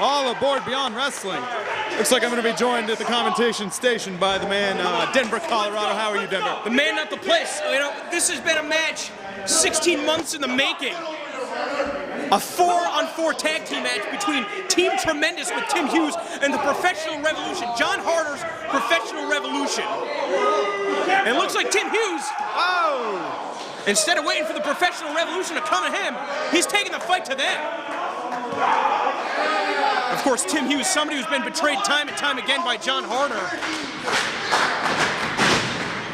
all aboard Beyond Wrestling. Looks like I'm going to be joined at the commentation station by the man, Denver, Colorado. How are you, Denver? The man, not the place. You know, this has been a match 16 months in the making. A 4-on-4 tag team match between Team Tremendous with Tim Hughes and the Professional Revolution, John Harder's Professional Revolution. And it looks like Tim Hughes, instead of waiting for the Professional Revolution to come to him, he's taking the fight to them. Of course, Tim Hughes, somebody who's been betrayed time and time again by John Harder.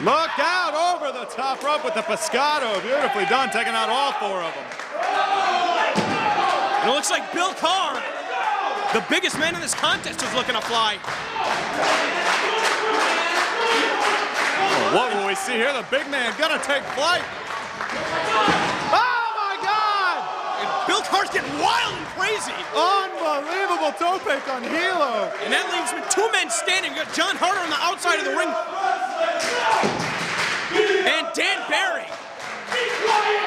Look out over the top rope with the pescado. Beautifully done, taking out all 4 of them. And it looks like Bill Carr, the biggest man in this contest, is looking to fly. Oh, what will we see here? The big man gonna take flight. Oh my God! And Bill Carr's getting wild and crazy. Unbelievable tope on Hilo. And that leaves with 2 men standing. You got John Harder on the outside of the ring. And Dan Barry.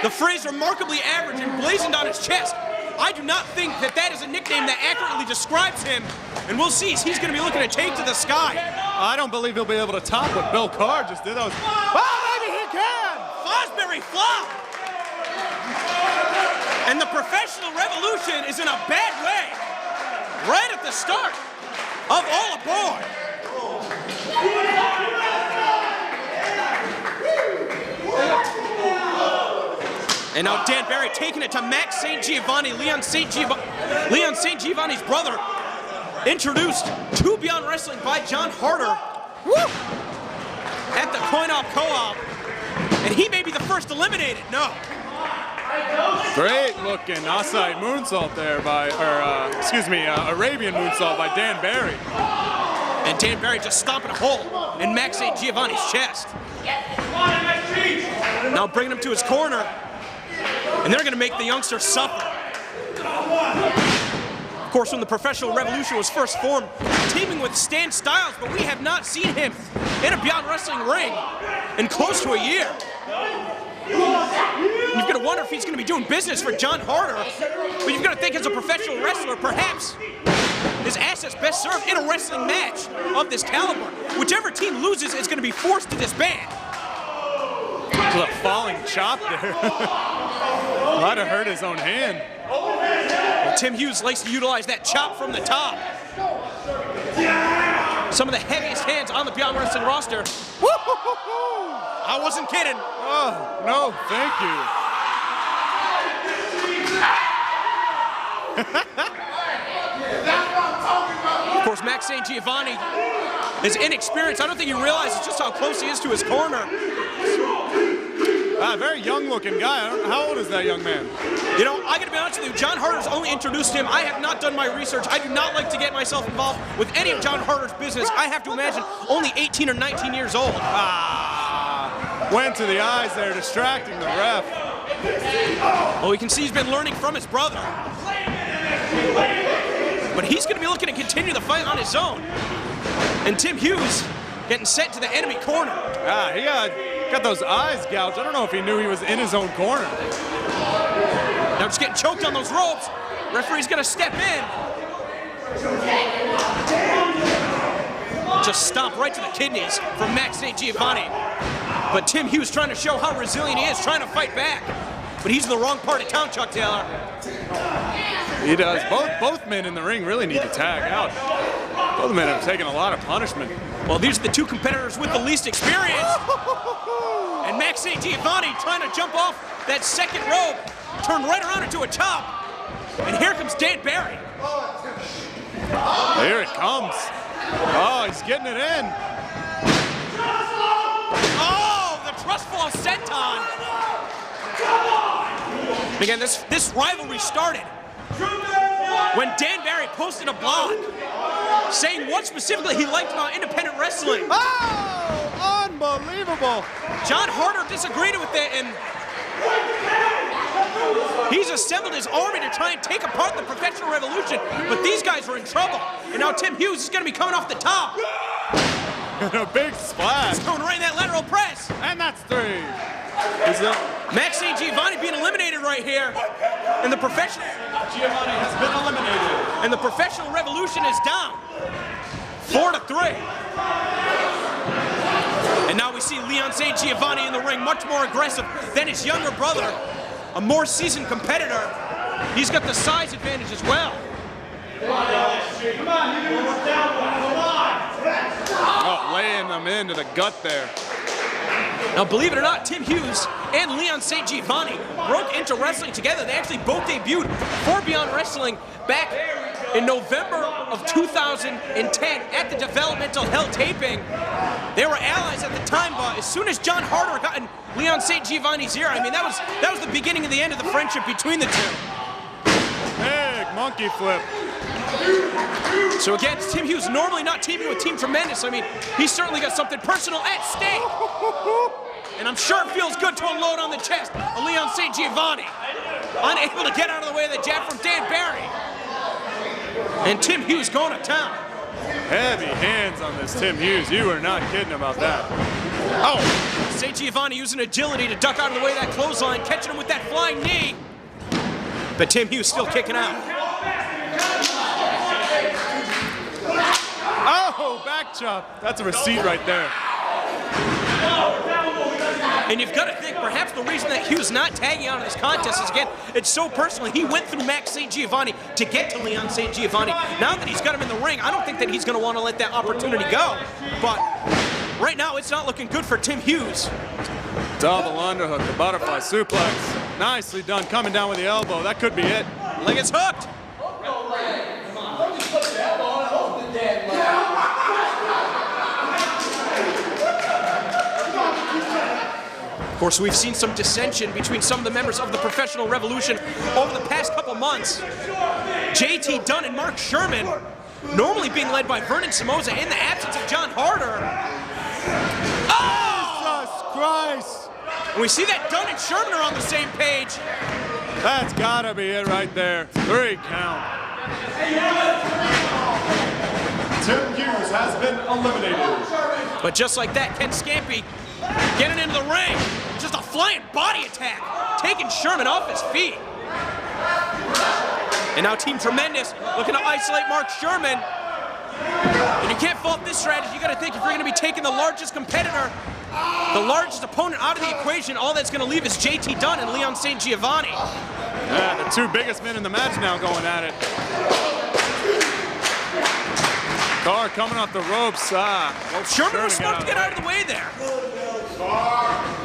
The phrase remarkably average emblazoned on his chest. I do not think that that is a nickname that accurately describes him, and we'll see. He's going to be looking to take to the sky. I don't believe he'll be able to top what Bill Carr just did. That was, maybe he can! Fosbury flop! And the Professional Revolution is in a bad way, right at the start of All Aboard. And now Dan Barry taking it to Max St. Giovanni, Leon St. Giovanni's brother, introduced to Beyond Wrestling by John Harder at the coin-op co-op. And he may be the first eliminated. No. Great looking Asai moonsault there by, Arabian moonsault by Dan Barry. And Dan Barry just stomping a hole in Max St. Giovanni's chest. Now bringing him to his corner. And they're going to make the youngster suffer. Of course, when the Professional Revolution was first formed, teaming with Stan Styles, but we have not seen him in a Beyond Wrestling ring in close to a year. You've got to wonder if he's going to be doing business for John Harder, but you've got to think as a professional wrestler, perhaps his assets best served in a wrestling match of this caliber. Whichever team loses is going to be forced to disband. A falling chop there. Might have hurt his own hand. Well, Tim Hughes likes to utilize that chop from the top. Some of the heaviest hands on the Beyond Wrestling roster. I wasn't kidding. Oh, no, thank you. Of course, Max St. Giovanni is inexperienced. I don't think he realizes just how close he is to his corner. Very young-looking guy. How old is that young man? You know, I gotta be honest with you, John Harder's only introduced him. I have not done my research. I do not like to get myself involved with any of John Harder's business. I have to imagine only 18 or 19 years old. Went to the eyes there, distracting the ref. Well, we can see he's been learning from his brother. But he's gonna be looking to continue the fight on his own. And Tim Hughes getting sent to the enemy corner. He got those eyes gouged. I don't know if he knew he was in his own corner. Now just getting choked on those ropes. Referee's gonna step in. Just stomp right to the kidneys from Max St. Giovanni. But Tim Hughes trying to show how resilient he is, trying to fight back. But he's in the wrong part of town, Chuck Taylor. He does. Both men in the ring really need to tag out. Both men have taken a lot of punishment. Well, these are the 2 competitors with the least experience. And Max St. Giovanni trying to jump off that second rope, turned right around into a chop. And here comes Dan Barry. Here it comes. Oh, he's getting it in. Oh, the trustful senton. Again, this rivalry started when Dan Barry posted a blog saying what specifically he liked about independent wrestling. Oh, unbelievable. John Harder disagreed with it, and he's assembled his army to try and take apart the Professional Revolution, but these guys are in trouble. And now Tim Hughes is going to be coming off the top. A big splash. He's going right in that lateral press. And that's 3. Who's that? Max St. Giovanni being eliminated right here. And the professional Giovanni has been eliminated. And the professional revolution is down. 4-3. And now we see Leon St. Giovanni in the ring, much more aggressive than his younger brother, a more seasoned competitor. He's got the size advantage as well. Oh, laying them into the gut there. Now, believe it or not, Tim Hughes and Leon St. Giovanni broke into wrestling together. They actually both debuted for Beyond Wrestling back in November of 2010 at the Developmental Hell taping. They were allies at the time, but as soon as John Harder got in Leon St. Giovanni's ear, I mean, that was the beginning of the end of the friendship between the two. Big monkey flip. So again, Tim Hughes normally not teaming with Team Tremendous. I mean, he's certainly got something personal at stake. And I'm sure it feels good to unload on the chest of Leon St. Giovanni. Unable to get out of the way of the jab from Dan Barry. And Tim Hughes going to town. Heavy hands on this Tim Hughes. You are not kidding about that. Oh! St. Giovanni using agility to duck out of the way of that clothesline, catching him with that flying knee. But Tim Hughes still kicking out. Oh, back chop. That's a receipt right there. And you've got to think, perhaps the reason that Hughes not tagging out in this contest is, again, it's so personal. He went through Max St. Giovanni to get to Leon St. Giovanni. Now that he's got him in the ring, I don't think that he's going to want to let that opportunity go. But right now, it's not looking good for Tim Hughes. Double underhook, the butterfly suplex. Nicely done, coming down with the elbow. That could be it. Leg is hooked. Of course, we've seen some dissension between some of the members of the Professional Revolution over the past couple months. JT Dunn and Mark Sherman, normally being led by Vernon Somoza in the absence of John Harder. Oh! Jesus Christ! And we see that Dunn and Sherman are on the same page. That's gotta be it right there. 3 count. Tim Hughes has been eliminated. But just like that, Ken Scampy getting into the ring. Just a flying body attack, taking Sherman off his feet. And now Team Tremendous looking to isolate Mark Sherman. And you can't fault this strategy. You got to think, if you're going to be taking the largest competitor, the largest opponent out of the equation, all that's going to leave is JT Dunn and Leon St. Giovanni. Yeah, the 2 biggest men in the match now going at it. Carr coming off the ropes. Well, Sherman was smart to get out of the way there.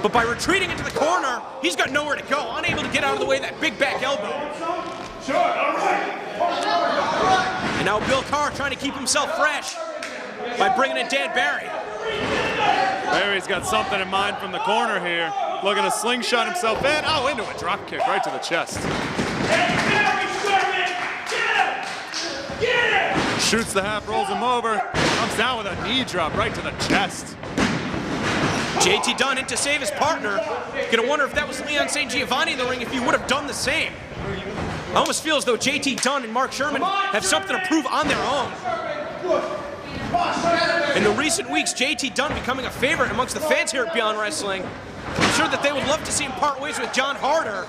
But by retreating into the corner, he's got nowhere to go, unable to get out of the way of that big back elbow. Sure, all right. And now Bill Carr trying to keep himself fresh by bringing in Dan Barry. Barry's got something in mind from the corner here. Looking to slingshot himself in. Oh, into a drop kick right to the chest. Shoots the half, rolls him over. Comes down with a knee drop right to the chest. JT Dunn in to save his partner. Gonna wonder if that was Leon St. Giovanni in the ring, if he would have done the same. I almost feel as though JT Dunn and Mark Sherman have something to prove on their own. In the recent weeks, JT Dunn becoming a favorite amongst the fans here at Beyond Wrestling. I'm sure that they would love to see him part ways with John Harder.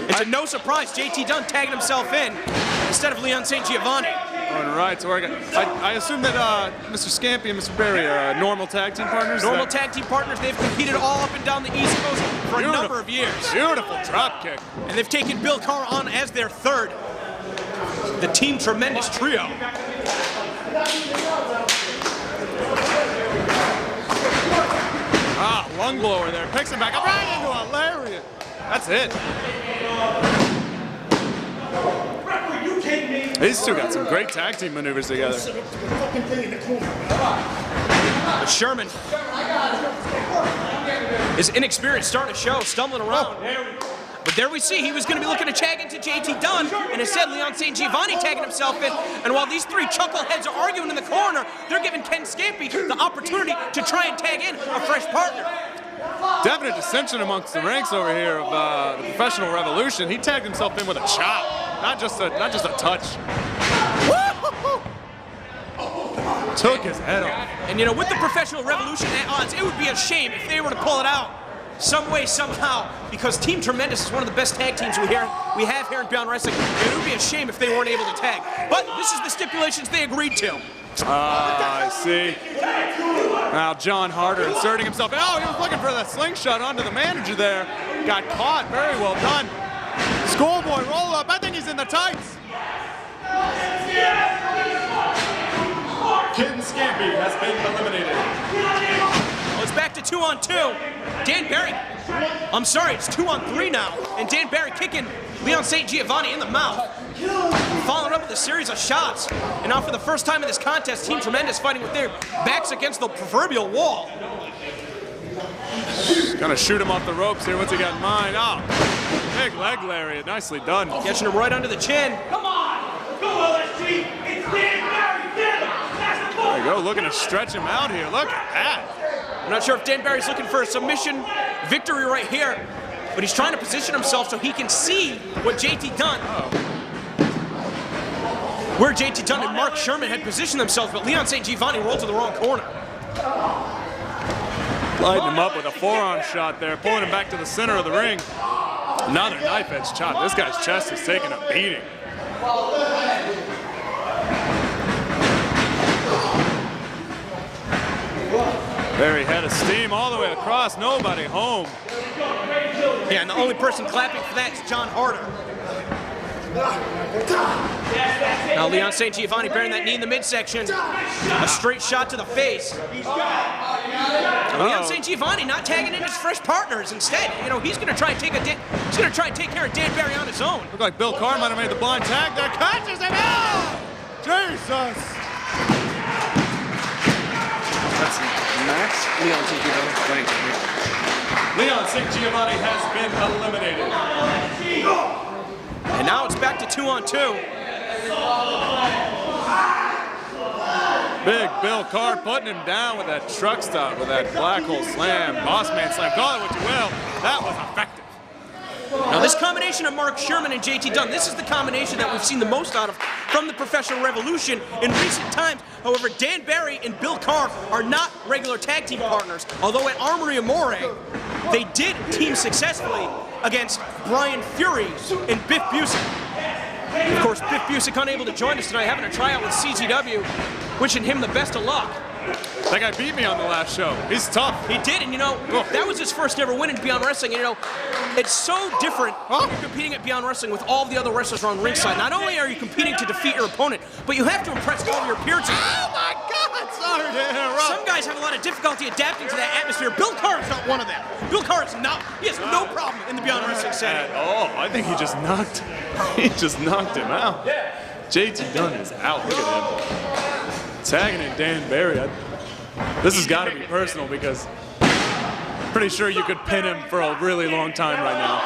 And to no surprise, JT Dunn tagging himself in instead of Leon St. Giovanni. Going right to work. I assume that Mr. Scampy and Mr. Barry are normal tag team partners? Normal tag team partners. They've competed all up and down the East Coast for a number of years. Beautiful drop kick. And they've taken Bill Carr on as their third. The Team Tremendous trio. Ah, lung blower there. Picks him back up right into a lariat. That's it. These two got some great tag team maneuvers together. But Sherman, his inexperience starting to show, stumbling around. But there we see he was going to be looking to tag into JT Dunn, and instead Leon St. Giovanni tagging himself in. And while these 3 chuckleheads are arguing in the corner, they're giving Ken Scampy the opportunity to try and tag in a fresh partner. Definite dissension amongst the ranks over here of the Professional Revolution. He tagged himself in with a chop, not just a touch. Took his head off. And you know, with the Professional Revolution at odds, it would be a shame if they were to pull it out some way, somehow, because Team Tremendous is one of the best tag teams we have here in Beyond Wrestling, and it would be a shame if they weren't able to tag. But this is the stipulations they agreed to. I see. Now John Harder inserting himself. Oh, he was looking for that slingshot onto the manager there. Got caught. Very well done. Schoolboy roll up. I think he's in the tights. Kid and Scampy has been eliminated. Well, it's back to 2-on-2. Dan Barry, I'm sorry, it's 2-on-3 now. And Dan Barry kicking Leon St. Giovanni in the mouth. Following up with a series of shots. And now for the first time in this contest, Team Tremendous fighting with their backs against the proverbial wall. Gonna shoot him off the ropes here. What's he got in mind? Oh, big leg lariat. Nicely done. Catching him right under the chin. Come on! Go LSG! It's Dan Barry! Get him! That's the There you go, looking to stretch him out here. Look at that. I'm not sure if Dan Barry's looking for a submission victory right here, but he's trying to position himself so he can see what JT Dunn, where JT Dunn and Mark Sherman had positioned themselves, but Leon St. Giovanni rolled to the wrong corner. Lighting him up with a forearm shot there, pulling him back to the center of the ring. Another knife edge chop. This guy's chest is taking a beating. Barry head of steam all the way across, nobody home. Yeah, and the only person clapping for that is John Harder. Now Leon St. Giovanni bearing that knee in the midsection. A straight shot to the face. Leon St. Giovanni not tagging in his fresh partners. Instead, you know, he's gonna try and take care of Dan Barry on his own. Looked like Bill Carr might have made the blind tag there. Catches him out! Jesus! That's Max. Leon St. Giovanni. Leon St. Giovanni has been eliminated. And now it's back to 2-on-2. Big Bill Carr putting him down with that truck stop, with that black hole slam, boss man slam, call it what you will. That was effective. Now this combination of Mark Sherman and JT Dunn, this is the combination that we've seen the most out of from the Professional Revolution in recent times. However, Dan Barry and Bill Carr are not regular tag team partners, although at Armory Amore, they did team successfully against Brian Fury and Biff Busick. Of course, Biff Busick unable to join us tonight, having a tryout with CZW, wishing him the best of luck. That guy beat me on the last show. He's tough. He did, and you know, that was his first ever win in Beyond Wrestling. And, you know, it's so different when you're competing at Beyond Wrestling with all the other wrestlers on ringside. Not only are you competing to defeat your opponent, but you have to impress all your peers. Oh my God! Sorry to interrupt. Some guys have a lot of difficulty adapting to that atmosphere. Bill Carr is not one of them. Bill Carr is not. He has no problem in the Beyond Wrestling setting. Oh, I think he just knocked him out. JT Dunn is out. Look at him. Tagging in Dan Barry. This has got to be personal because I'm pretty sure you could pin him for a really long time right now.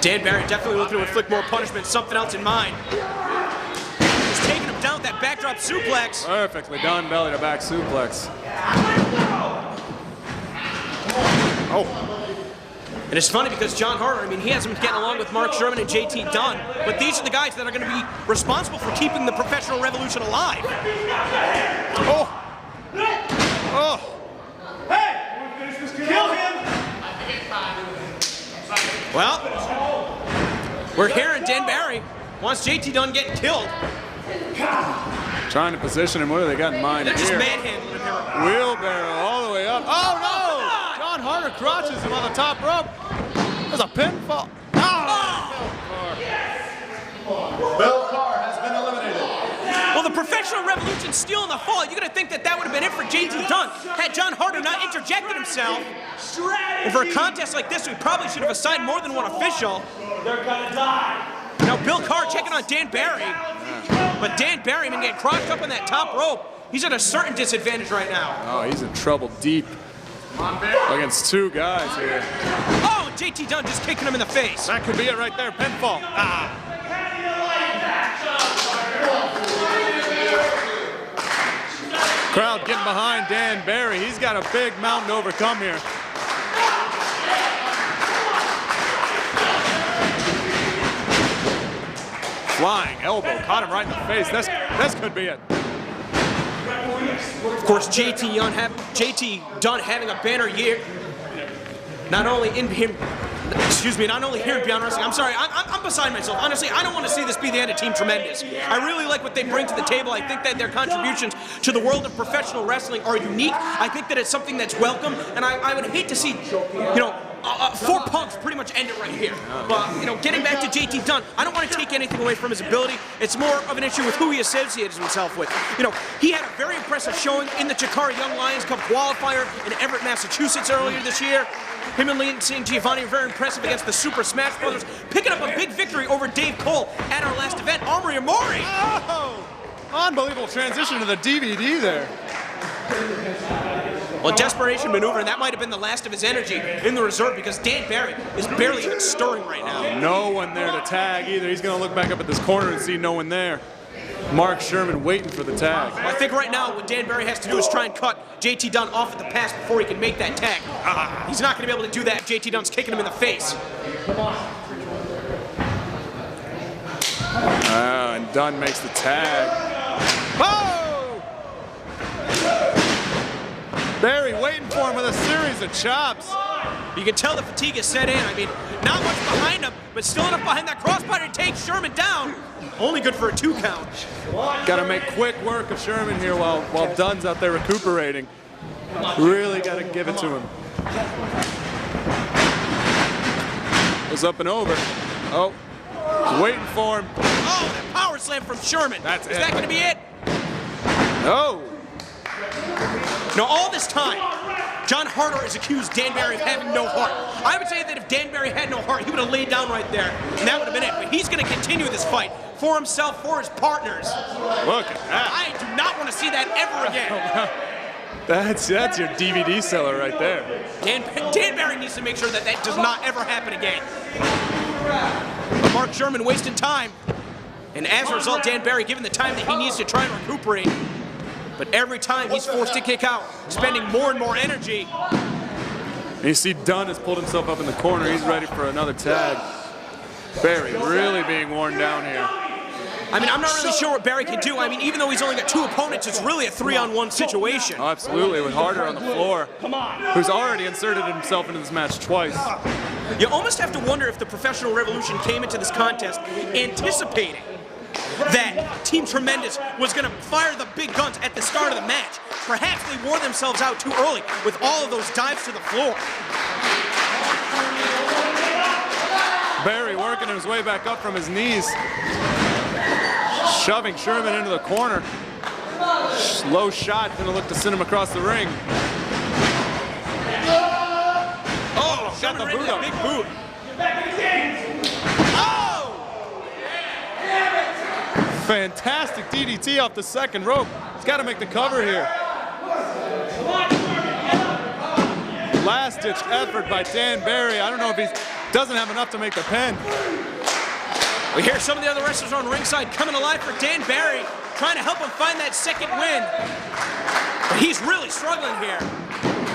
Dan Barry definitely looking to inflict more punishment, something else in mind. He's taking him down with that backdrop suplex. Perfectly done, belly to back suplex. Oh. And it's funny because John Harder, I mean, he hasn't been getting along with Mark Sherman and JT Dunn, but these are the guys that are going to be responsible for keeping the Professional Revolution alive. Oh. Oh. Hey! Kill him! Well, we're hearing Dan Barry wants JT Dunn getting killed. Trying to position him. What do they got in mind They're just here? manhandling him. Wheelbarrow all the way up. Oh no! John Harder crotches him on the top rope. There's a pinfall. Oh! Bill Carr has been eliminated. Well, the Professional Revolution stealing the fall. You're going to think that that would have been it for JT Dunn had John Harder not interjected himself. And for a contest like this, we probably should have assigned more than one official. They're gonna die! Now, Bill Carr checking on Dan Barry. But Dan Barry been getting crotched up on that top rope. He's at a certain disadvantage right now. Oh, he's in trouble deep against two guys here. Oh, and JT Dunn just kicking him in the face. That could be it right there. Pinfall. Ah. Crowd getting behind Dan Barry. He's got a big mountain to overcome here. Flying elbow, caught him right in the face. This could be it. Of course, JT Dunn having a banner year. Not only here in Beyond Wrestling. I'm sorry, I'm beside myself. Honestly, I don't want to see this be the end of Team Tremendous. I really like what they bring to the table. I think that their contributions to the world of professional wrestling are unique. I think that it's something that's welcome, and I would hate to see, four punks pretty much end it right here. But, getting back to JT Dunn, I don't want to take anything away from his ability. It's more of an issue with who he associates himself with. He had a very impressive showing in the Chikara Young Lions Cup qualifier in Everett, Massachusetts earlier this year. Him and Giovanni are very impressive against the Super Smash Brothers, picking up a big victory over Dave Cole at our last event, Omri Amori. Oh! Unbelievable transition to the DVD there. Well, desperation maneuver, and that might have been the last of his energy in the reserve because Dan Barry is barely even stirring right now. No one there to tag either. He's going to look back up at this corner and see no one there. Mark Sherman waiting for the tag. Well, I think right now what Dan Barry has to do is try and cut JT Dunn off at the pass before he can make that tag. He's not going to be able to do that if JT Dunn's kicking him in the face. And Dunn makes the tag. Oh! Barry waiting for him with a series of chops. You can tell the fatigue is set in. I mean, not much behind him, but still enough behind that crossbody to take Sherman down. Only good for a 2 count. Got to make quick work of Sherman here while Dunn's out there recuperating. Really got to give it to him. Goes up and over. Oh, waiting for him. Oh, that power slam from Sherman. That's it. Is that going to be it? No. Now, all this time, John Harder has accused Dan Barry of having no heart. I would say that if Dan Barry had no heart, he would have laid down right there, and that would have been it. But he's going to continue this fight for himself, for his partners. Look at that. I do not want to see that ever again. That's your DVD seller right there. Dan Barry needs to make sure that does not ever happen again. But Mark Sherman wasting time, and as a result, Dan Barry given the time that he needs to try and recuperate. But every time he's forced to kick out, spending more and more energy. And you see Dunn has pulled himself up in the corner. He's ready for another tag. Barry really being worn down here. I mean, I'm not really sure what Barry can do. I mean, even though he's only got 2 opponents, it's really a 3-on-1 situation. Oh, absolutely, with Harder on the floor, who's already inserted himself into this match twice. You almost have to wonder if the Professional Revolution came into this contest anticipating that Team Tremendous was going to fire the big guns at the start of the match. Perhaps they wore themselves out too early with all of those dives to the floor. Barry working his way back up from his knees. Shoving Sherman into the corner. Low shot, gonna look to send him across the ring. Oh, got the boot up. Big boot. Fantastic DDT off the second rope. He's got to make the cover here. Last-ditch effort by Dan Barry. I don't know if he doesn't have enough to make the pin. We hear some of the other wrestlers on ringside coming alive for Dan Barry, trying to help him find that second win. But he's really struggling here.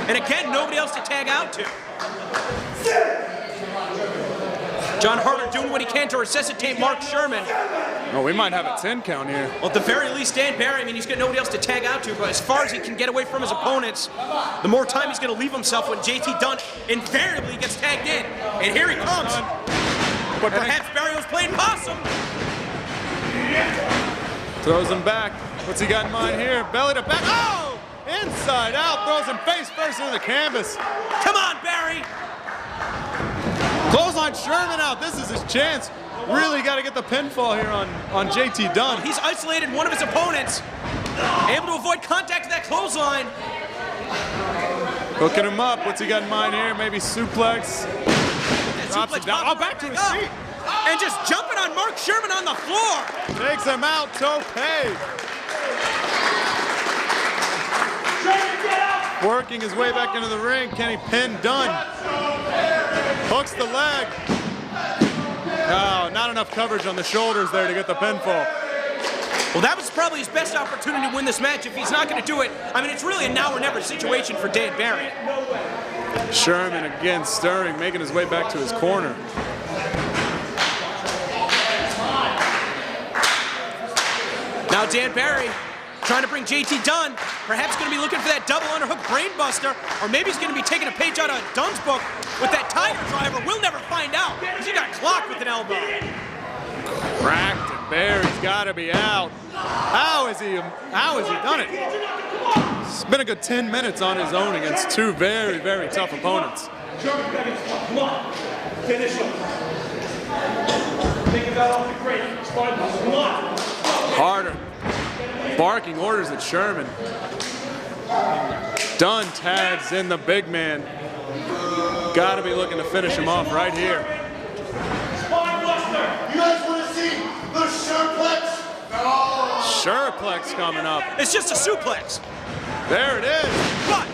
And again, nobody else to tag out to. John Harder doing what he can to resuscitate Mark Sherman. Oh, we might have a 10 count here. Well, at the very least, Dan Barry, I mean, he's got nobody else to tag out to, but as far as he can get away from his opponents, the more time he's going to leave himself when JT Dunn invariably gets tagged in. And here he comes. But perhaps Barry was playing possum. Throws him back. What's he got in mind here? Belly to back. Oh! Inside out. Throws him face first into the canvas. Come on, Barry. Clothesline Sherman out. This is his chance. Really got to get the pinfall here on JT Dunn. Well, he's isolated one of his opponents. Able to avoid contact with that clothesline. Hooking him up. What's he got in mind here? Maybe suplex. Drops him down. Oh, back to his feet. And just jumping on Mark Sherman on the floor. Takes him out. Tope. Working his way back into the ring. Can he pin Dunn? Hooks the leg. Oh, not enough coverage on the shoulders there to get the pinfall. Well, that was probably his best opportunity to win this match. If he's not going to do it, I mean, it's really a now or never situation for Dan Barry. Sherman again stirring, making his way back to his corner. Well, Dan Barry trying to bring JT Dunn, perhaps going to be looking for that double underhook brainbuster, or maybe he's going to be taking a page out of Dunn's book with that Tiger Driver. We'll never find out, because he got clocked with an elbow. Cracked, and Barry's got to be out. How has he done it? It's been a good 10 minutes on his own against two very, very tough opponents. Come on, finish him. Think about all the great spine muscle. Come on. Harder. Barking orders at Sherman. Dunn tags in the big man. Got to be looking to finish him off right here. Spine buster. You guys want to see the Sherplex? No. Sherplex coming up. It's just a suplex. There it is. But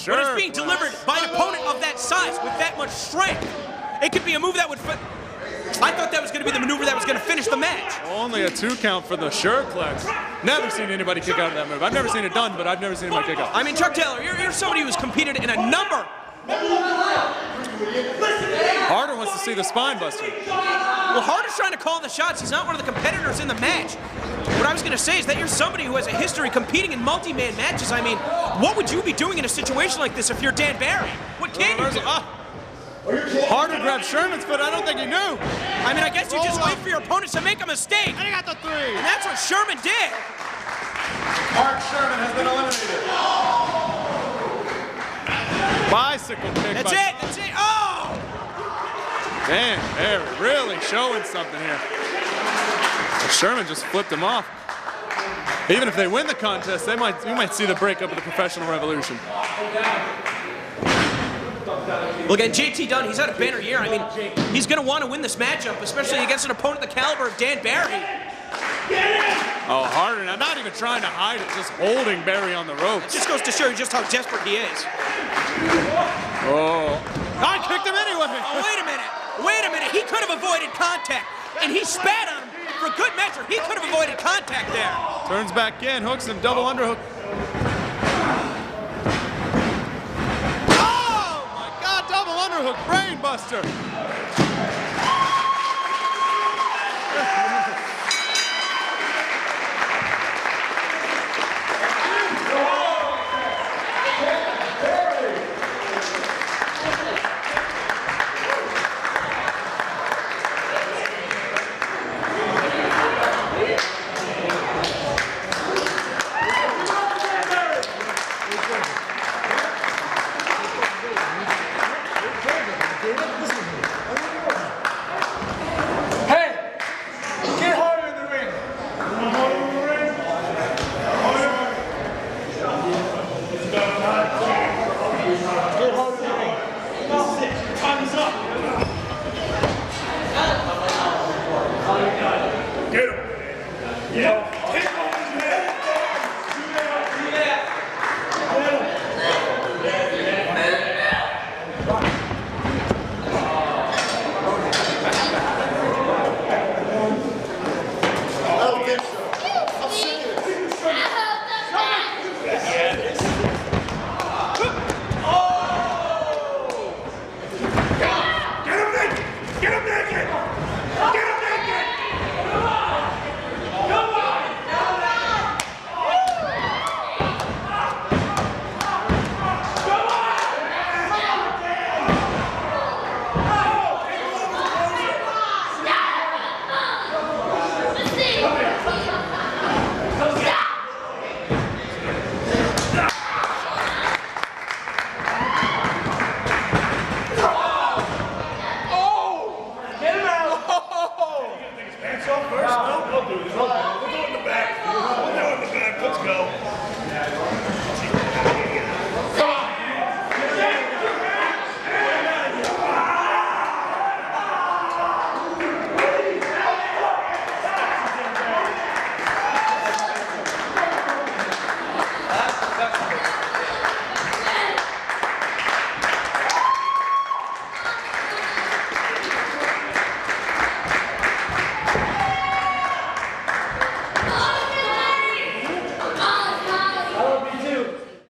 when it's being delivered by an opponent of that size with that much strength, it could be a move that would fit. I thought that was going to be the maneuver that was going to finish the match. Only a 2 count for the Sherplex. Never seen anybody kick out of that move. I've never seen it done, but I've never seen anybody kick out. I mean, Chuck Taylor, you're somebody who's competed in a number. Harder wants to see the spine buster. Well, Harder's trying to call the shots. He's not one of the competitors in the match. What I was going to say is that you're somebody who has a history competing in multi-man matches. I mean, what would you be doing in a situation like this if you're Dan Barry? What can you do? Harder grabbed Sherman's foot. I don't think he knew. I mean, I guess you just wait for your opponents to make a mistake. And he got the 3. And that's what Sherman did. Mark Sherman has been eliminated. Bicycle kick. That's it. That's it. Oh! Dan Barry really showing something here. Sherman just flipped him off. Even if they win the contest, we might see the breakup of the professional revolution. Well, again, JT Dunn, he's had a banner year. I mean, he's going to want to win this matchup, especially against an opponent the caliber of Dan Barry. Oh, Harder now, not even trying to hide it, just holding Barry on the ropes. It just goes to show you just how desperate he is. Oh, I kicked him anyway. Oh, wait a minute. Wait a minute. He could have avoided contact, and he spat on him for good measure. He could have avoided contact there. Turns back in, hooks him, double underhook. Oh, my God, double underhook, brain buster.